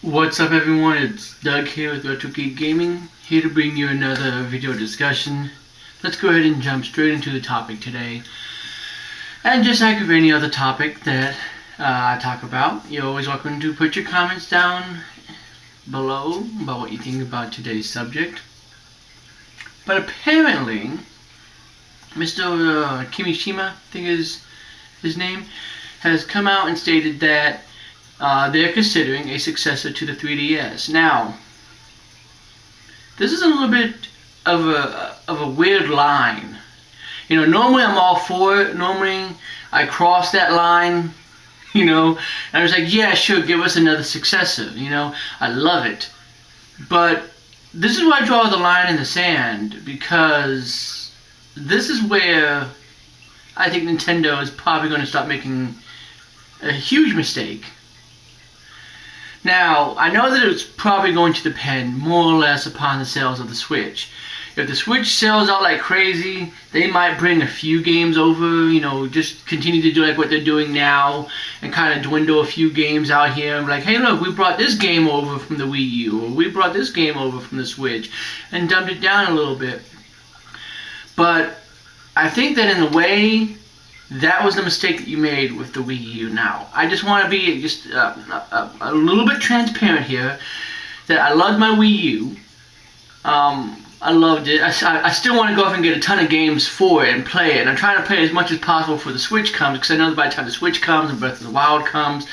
What's up everyone, it's Doug here with Retro Geek Gaming, here to bring you another video discussion. Let's go ahead and jump straight into the topic today. And just like with any other topic that I talk about, you're always welcome to put your comments down below about what you think about today's subject. But apparently, Mr. Kimishima, I think is his name, has come out and stated that they're considering a successor to the 3DS. Now, this is a little bit of a weird line. You know, normally I'm all for it. Normally I cross that line, you know, and I was like, yeah, sure, give us another successor. You know, I love it. But this is where I draw the line in the sand, because this is where I think Nintendo is probably going to start making a huge mistake. Now, I know that it's probably going to depend more or less upon the sales of the Switch. If the Switch sells out like crazy, they might bring a few games over, you know, just continue to do like what they're doing now and kind of dwindle a few games out here and be like, hey look, we brought this game over from the Wii U, or we brought this game over from the Switch, and dumbed it down a little bit. But I think that in a way, that was the mistake that you made with the Wii U. Now, I just want to be just a little bit transparent here, that I loved my Wii U. I loved it. I still want to go off and get a ton of games for it and play it. And I'm trying to play as much as possible before the Switch comes, because I know that by the time the Switch comes and Breath of the Wild comes,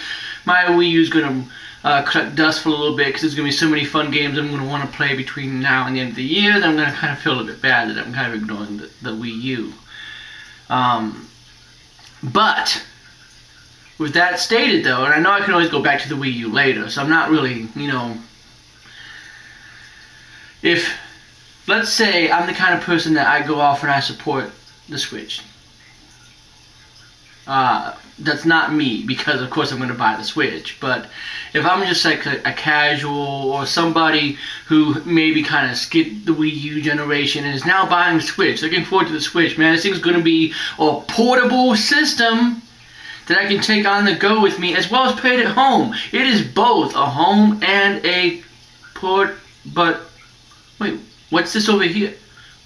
my Wii U is going to collect dust for a little bit, because there's going to be so many fun games I'm going to want to play between now and the end of the year that I'm going to kind of feel a bit bad that I'm kind of ignoring the Wii U. But with that stated though, and I know I can always go back to the Wii U later, so I'm not really, you know, if, let's say I'm the kind of person that I go off and I support the Switch. That's not me, because of course I'm going to buy the Switch, but if I'm just like a casual or somebody who maybe kind of skipped the Wii U generation and is now buying the Switch, looking forward to the Switch, man, this thing's going to be a portable system that I can take on the go with me, as well as play it at home. It is both a home and a port, but wait, what's this over here?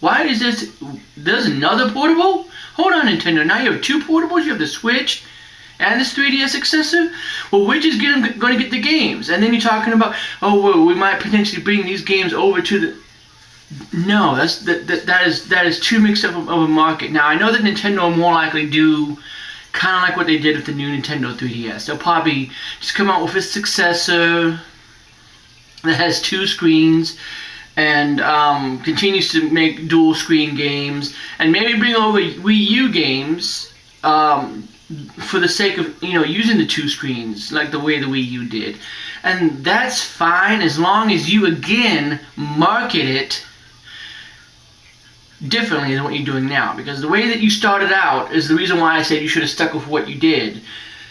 Why is this, there's another portable? Hold on, Nintendo, now you have two portables, you have the Switch and this 3DS successor? Well, which is going to get the games? And then you're talking about, oh, well, we might potentially bring these games over to the... No, that is too mixed up of a market. Now, I know that Nintendo will more likely do kind of like what they did with the new Nintendo 3DS. They'll probably just come out with a successor that has two screens and continues to make dual screen games, and maybe bring over Wii U games for the sake of, you know, using the two screens like the way the Wii U did. And that's fine as long as you again market it differently than what you're doing now, because the way that you started out is the reason why I said you should have stuck with what you did.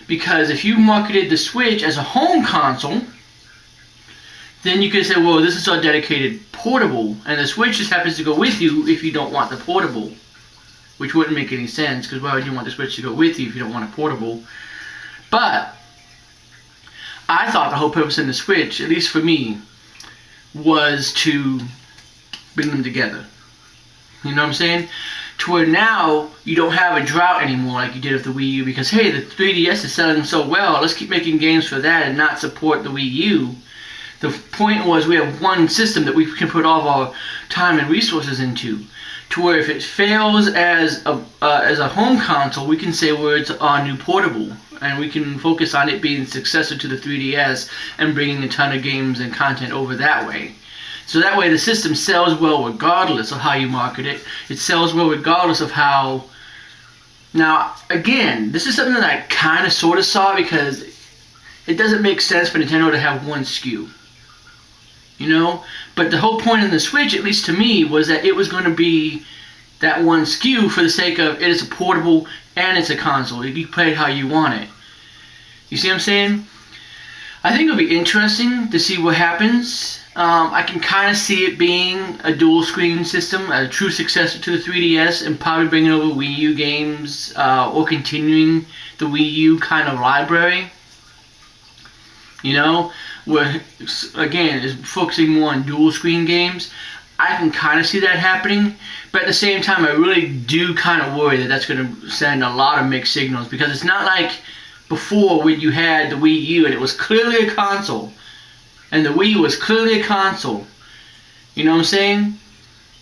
Because if you marketed the Switch as a home console, then you could say, well, this is our dedicated portable, and the Switch just happens to go with you if you don't want the portable. Which wouldn't make any sense, because why would you want the Switch to go with you if you don't want a portable? But I thought the whole purpose in the Switch, at least for me, was to bring them together. You know what I'm saying? To where now you don't have a drought anymore like you did with the Wii U, because hey, the 3DS is selling so well, let's keep making games for that and not support the Wii U. The point was we have one system that we can put all of our time and resources into, to where if it fails as a home console, we can say, well, it's our new portable, and we can focus on it being the successor to the 3DS and bringing a ton of games and content over that way. So that way the system sells well regardless of how you market it. It sells well regardless of how... Now, again, this is something that I kind of sort of saw, because it doesn't make sense for Nintendo to have one SKU. You know? But the whole point in the Switch, at least to me, was that it was going to be that one SKU for the sake of it is a portable and it's a console. You can play it how you want it. You see what I'm saying? I think it'll be interesting to see what happens. I can kind of see it being a dual screen system, a true successor to the 3DS, and probably bringing over Wii U games or continuing the Wii U kind of library. You know, where, again, is focusing more on dual screen games. I can kind of see that happening, but at the same time, I really do kind of worry that that's going to send a lot of mixed signals, because it's not like before when you had the Wii U and it was clearly a console, and the Wii was clearly a console. You know what I'm saying?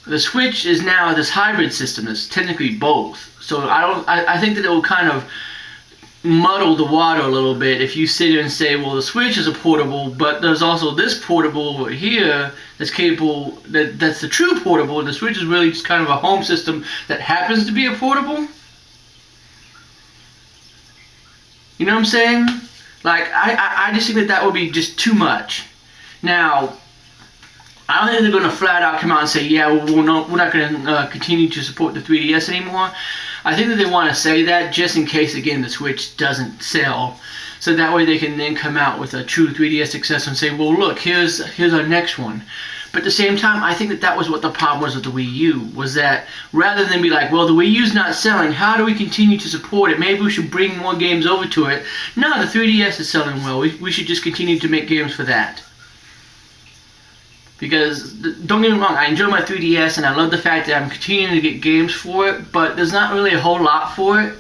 The Switch is now this hybrid system that's technically both. So I think that it will kind of muddle the water a little bit if you sit here and say, well, the Switch is a portable, but there's also this portable over here that's capable, that's the true portable, and the Switch is really just kind of a home system that happens to be a portable. You know what I'm saying? Like, I just think that that would be just too much. Now, I don't think they're going to flat out come out and say, yeah, we're not going to continue to support the 3DS anymore. I think that they want to say that just in case, again, the Switch doesn't sell. So that way they can then come out with a true 3DS successor and say, well, look, here's our next one. But at the same time, I think that that was what the problem was with the Wii U, was that rather than be like, well, the Wii U's not selling, how do we continue to support it? Maybe we should bring more games over to it. No, the 3DS is selling well. We should just continue to make games for that. Because, don't get me wrong, I enjoy my 3DS and I love the fact that I'm continuing to get games for it, but there's not really a whole lot for it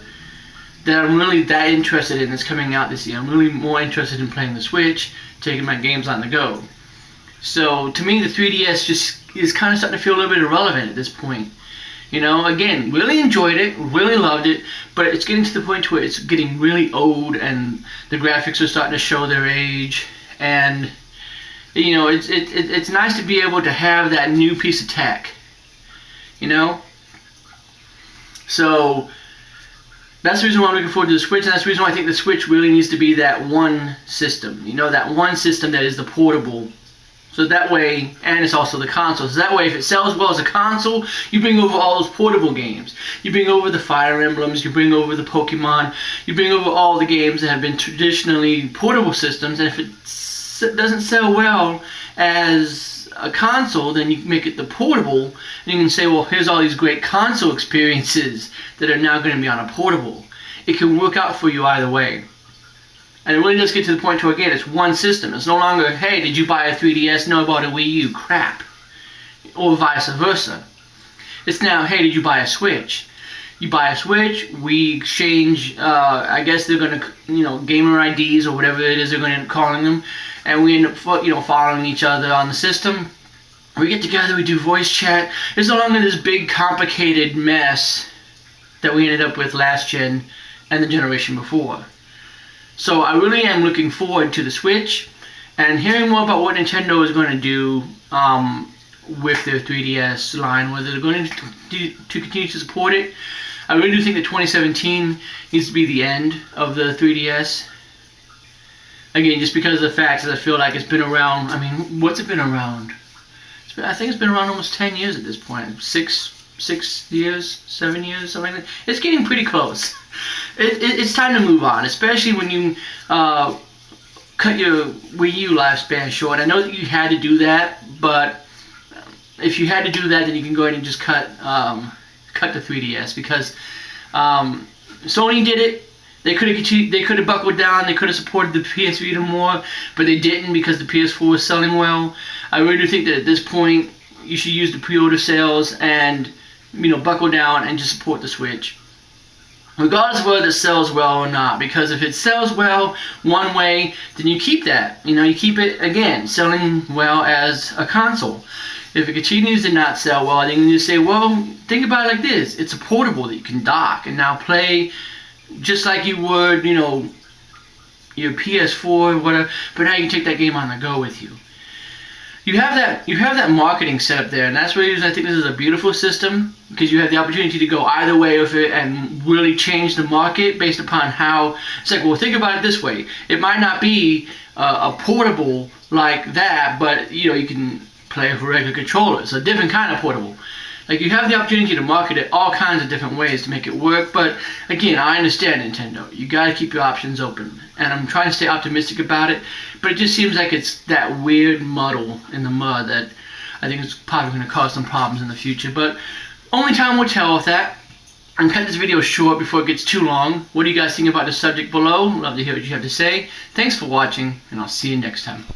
that I'm really that interested in that's coming out this year. I'm really more interested in playing the Switch, taking my games on the go. So, to me, the 3DS just is kind of starting to feel a little bit irrelevant at this point. You know, again, really enjoyed it, really loved it, but it's getting to the point where it's getting really old and the graphics are starting to show their age, and you know, it's nice to be able to have that new piece of tech, you know? So, that's the reason why I'm looking forward to the Switch, and that's the reason why I think the Switch really needs to be that one system, you know, that one system that is the portable. So that way, and it's also the console, so that way if it sells well as a console, you bring over all those portable games. You bring over the Fire Emblems, you bring over the Pokemon, you bring over all the games that have been traditionally portable systems, and if it doesn't sell well as a console, then you make it the portable, and you can say, well, here's all these great console experiences that are now going to be on a portable. It can work out for you either way. And it really does get to the point where, again, it's one system. It's no longer, hey, did you buy a 3DS? No, I bought a Wii U. Crap. Or vice versa. It's now, hey, did you buy a Switch? You buy a Switch, we exchange, I guess they're going to, you know, gamer IDs or whatever it is they're going to end up calling them. And we end up, you know, following each other on the system. We get together, we do voice chat. It's no longer this big, complicated mess that we ended up with last gen and the generation before. So I really am looking forward to the Switch and hearing more about what Nintendo is going to do with their 3DS line, whether they're going to continue to support it. I really do think that 2017 needs to be the end of the 3DS. Again, just because of the fact that I feel like it's been around, I mean, what's it been around? I think it's been around almost 10 years at this point. 6 years, 7 years, something like that. It's getting pretty close. It's time to move on, especially when you cut your Wii U lifespan short. I know that you had to do that, but if you had to do that, then you can go ahead and just cut the 3DS, because Sony did it. They could have buckled down. They could have supported the PS Vita more, but they didn't because the PS4 was selling well. I really do think that at this point you should use the pre-order sales and, you know, buckle down and just support the Switch, regardless of whether it sells well or not. Because if it sells well one way, then you keep that. You know, you keep it, again, selling well as a console. If it continues to not sell well, then you can just say, well, think about it like this. It's a portable that you can dock and now play just like you would, you know, your PS4 or whatever, but now you can take that game on the go with you. You have that marketing set up there, and that's why I think this is a beautiful system, because you have the opportunity to go either way with it and really change the market based upon how, it's like, well, think about it this way. It might not be a portable like that, but, you know, you can play with a regular controller. It's a different kind of portable. Like, you have the opportunity to market it all kinds of different ways to make it work, but again, I understand Nintendo. You gotta keep your options open, and I'm trying to stay optimistic about it, but it just seems like it's that weird muddle in the mud that I think is probably gonna cause some problems in the future, but only time will tell with that. I'm cutting this video short before it gets too long. What do you guys think about the subject below? Love to hear what you have to say. Thanks for watching, and I'll see you next time.